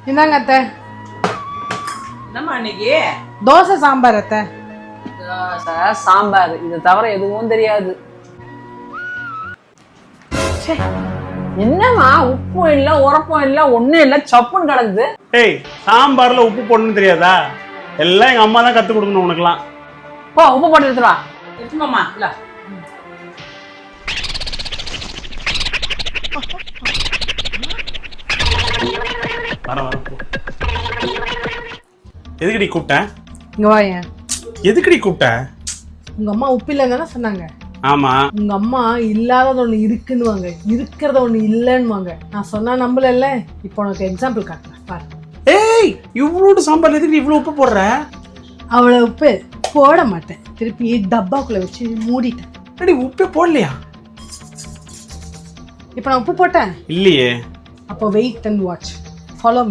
இந்தாங்க அத்தை. என்னம்மா இன்னைக்கு? தோசை சாம்பார் அத்தை. தோசை சாம்பார், இது தவிர எதுவும் தெரியாது. என்னம்மா உப்பும் இல்ல உரப்பும் இல்ல ஒண்ணும் இல்ல சப்புன்னு கிடக்குது. ஏய், சாம்பார்ல உப்பு போடணும்னு தெரியாதா? எல்லாம் எங்க அம்மா தான் கத்து கொடுக்கணும் உனக்குலாம். போ உப்பு போட்டு எடுத்துருவா. எடுத்துமாம்மா இல்ல. வர வர போ. எதுக்குடி கூப்பிட்ட? இங்க வாயேன். எதுக்குடி கூப்பிட்ட? உங்க அம்மா உப்பு இல்லைன்னு சொன்னாங்க. ஆமா, உங்க அம்மா இல்லாதது ஒண்ணு இருக்குன்னுவாங்க, இருக்கிறத ஒண்ணு இல்லைன்னுவாங்க. நான் சொன்னா நம்பல. இப்போ உனக்கு எக்ஸாம்பிள் காட்டுறேன் பாரு. ஏய், இவ்வளவு சாம்பார்ல எதுக்கு இவ்வளவு உப்பு போடுற? அவ்வளவு உப்பு போட மாட்டேன், திருப்பி டப்பாக்குள்ள வச்சு மூடிட்டேன். அடி, உப்பே போடலையா? இப்போ நான் உப்பு போட்டேன் இல்லையே. அப்போ வெயிட் அண்ட் வாட்ச். ஃபாலோ